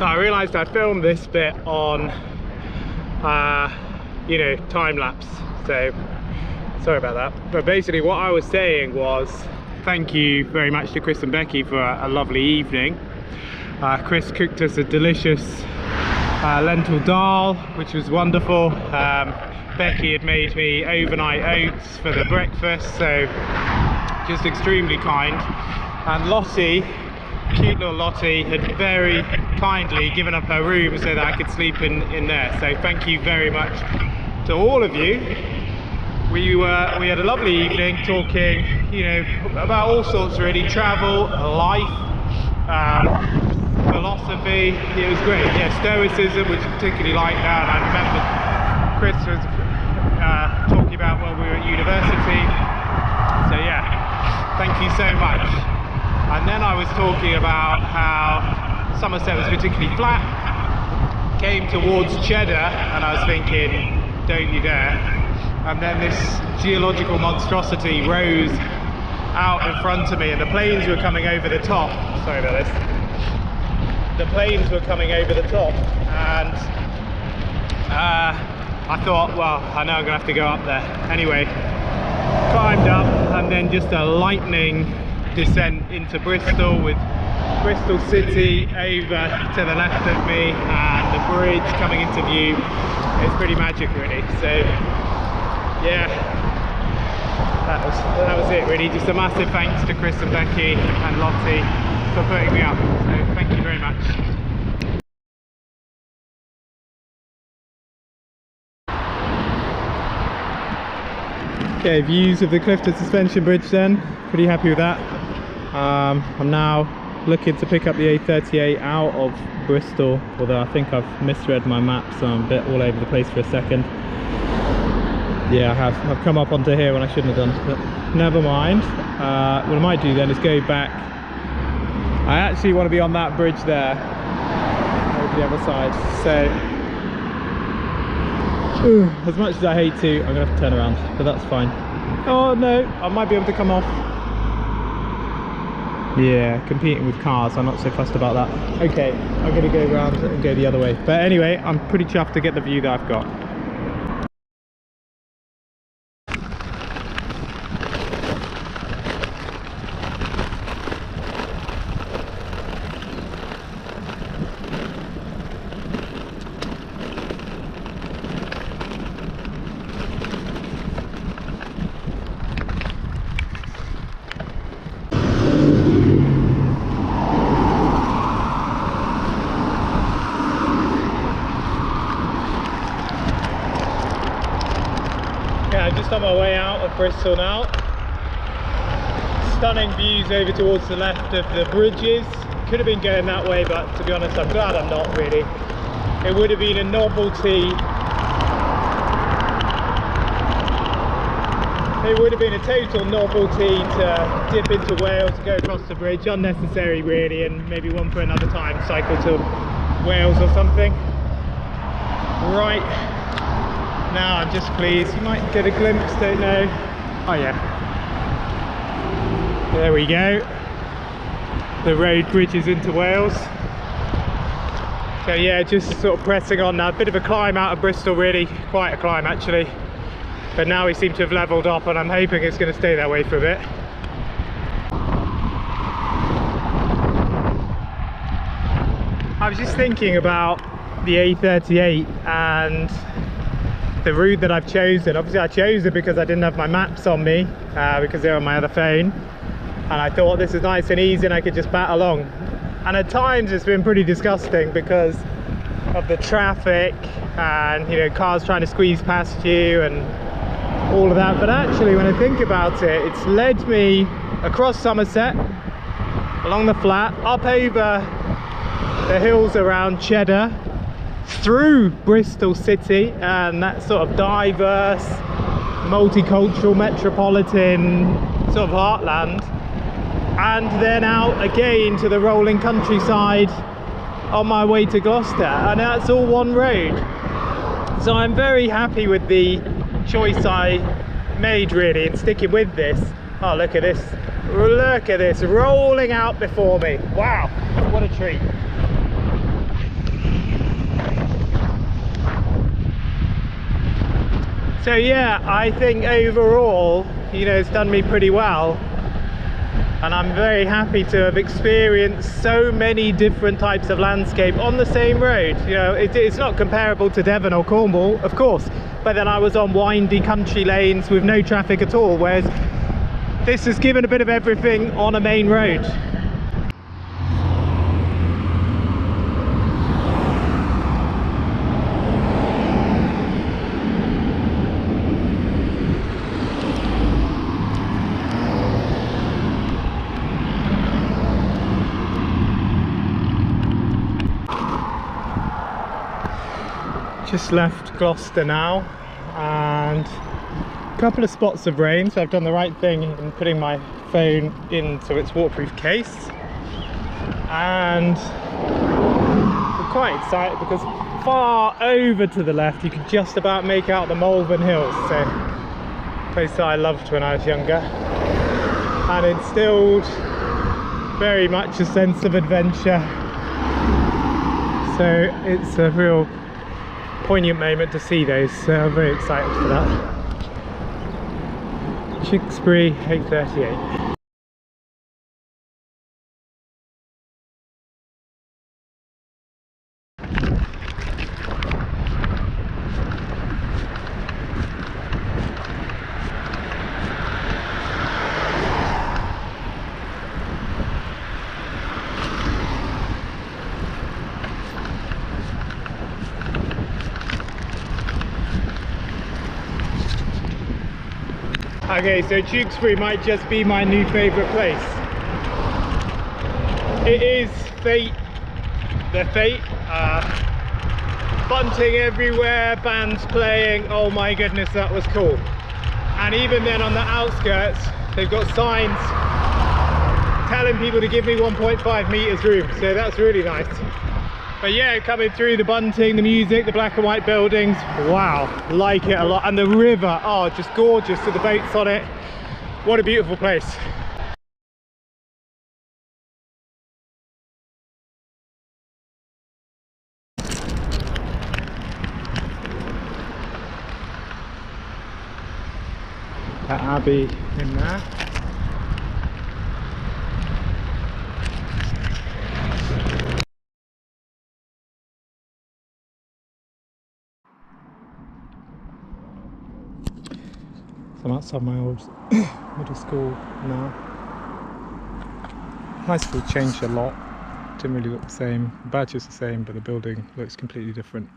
So I realized I filmed this bit on you know, time lapse, so sorry about that. But basically what I was saying was thank you very much to Chris and Becky for a lovely evening. Chris cooked us a delicious lentil dal, which was wonderful. Becky had made me overnight oats for the breakfast, so just extremely kind. And Lottie, cute little Lottie, had very kindly given up her room so that I could sleep in there. So thank you very much to all of you. We had a lovely evening talking, you know, about all sorts really, travel, life, philosophy. It was great. Yeah, stoicism, which I particularly like that. I remember Chris was talking about when we were at university. So yeah, thank you so much. And then I was talking about how Somerset was particularly flat, came towards Cheddar, and I was thinking, don't you dare. And then this geological monstrosity rose out in front of me, and the planes were coming over the top. Sorry about this. The planes were coming over the top, and I thought, well, I know I'm gonna have to go up there. Anyway, climbed up, and then just a lightning descent into Bristol, with Bristol city over to the left of me and the bridge coming into view. It's pretty magic really. So yeah, that was it really. Just a massive thanks to Chris and Becky and Lottie for putting me up, so thank you very much. Okay, views of the Clifton Suspension Bridge then, pretty happy with that. I'm now looking to pick up the A38 out of Bristol, although I think I've misread my map, so I'm a bit all over the place for a second. Yeah, I've come up onto here when I shouldn't have done, but never mind. What I might do then is go back. I actually want to be on that bridge there, over the other side, so as much as I hate to, I'm gonna have to turn around, but that's fine. Oh no, I might be able to come off. Yeah, competing with cars, I'm not so fussed about that. Okay, I'm gonna go around and go the other way. But anyway, I'm pretty chuffed to get the view that I've got. On my way out of Bristol now. Stunning views over towards the left of the bridges. Could have been going that way, but to be honest, I'm glad I'm not really. It would have been a novelty. It would have been a total novelty to dip into Wales, to go across the bridge. Unnecessary really, and maybe one for another time, cycle to Wales or something. Right. Now I'm just pleased, you might get a glimpse, don't know. Oh yeah, there we go, the road bridges into Wales. So yeah, just sort of pressing on now. A bit of a climb out of Bristol really, quite a climb actually, but now we seem to have leveled up, and I'm hoping it's going to stay that way for a bit. I was just thinking about the A38 and the route that I've chosen. Obviously I chose it because I didn't have my maps on me, because they're on my other phone, and I thought this is nice and easy and I could just bat along. And at times it's been pretty disgusting because of the traffic and, you know, cars trying to squeeze past you and all of that. But actually when I think about it, it's led me across Somerset, along the flat, up over the hills around Cheddar, through Bristol city and that sort of diverse, multicultural, metropolitan sort of heartland, and then out again to the rolling countryside on my way to Gloucester, and that's all one road. So I'm very happy with the choice I made really, and sticking with this. Oh, look at this, rolling out before me. Wow, what a treat. So yeah, I think overall, you know, it's done me pretty well, and I'm very happy to have experienced so many different types of landscape on the same road. You know, it's not comparable to Devon or Cornwall, of course, but then I was on windy country lanes with no traffic at all, whereas this has given a bit of everything on a main road. Just left Gloucester now, and a couple of spots of rain, so I've done the right thing in putting my phone into its waterproof case. And I'm quite excited because far over to the left you can just about make out the Malvern Hills, so a place that I loved when I was younger, and instilled very much a sense of adventure. So it's a real poignant moment to see those, so I'm very excited for that. Tewkesbury 8:38. Okay, so Tewkesbury might just be my new favourite place. It is fate, the fate. Bunting everywhere, bands playing, oh my goodness, that was cool. And even then on the outskirts, they've got signs telling people to give me 1.5 metres room, so that's really nice. But yeah, coming through the bunting, the music, the black and white buildings, wow, like it a lot. And the river, oh, just gorgeous with the boats on it. What a beautiful place. That abbey in there. I'm outside my old middle school now. High school changed a lot, didn't really look the same. The badge is the same, but the building looks completely different.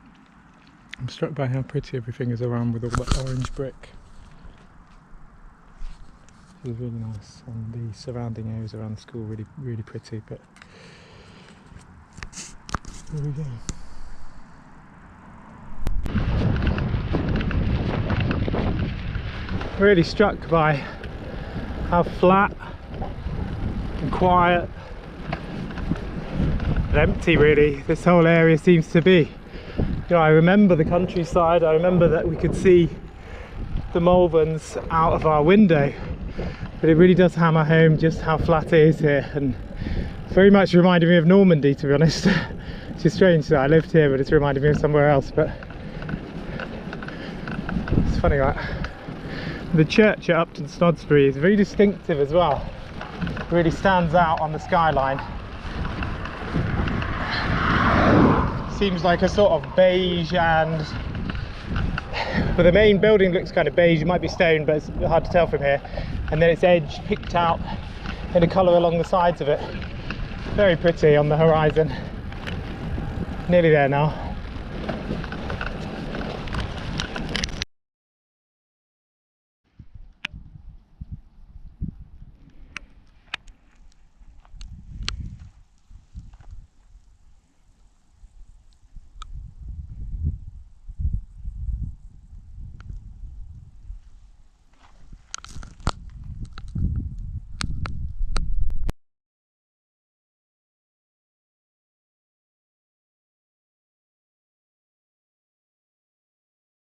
I'm struck by how pretty everything is around with all that orange brick. It's really nice, and the surrounding areas around the school really pretty, but here we go. Really struck by how flat and quiet and empty really this whole area seems to be. You know, I remember the countryside, I remember that we could see the Malverns out of our window, but it really does hammer home just how flat it is here, and very much reminded me of Normandy, to be honest. It's just strange that I lived here but it's reminded me of somewhere else, but it's funny like that. The church at Upton Snodsbury is very distinctive as well. It really stands out on the skyline. Seems like a sort of beige, and well, the main building looks kind of beige. It might be stone, but it's hard to tell from here. And then its edge picked out in a colour along the sides of it. Very pretty on the horizon. Nearly there now.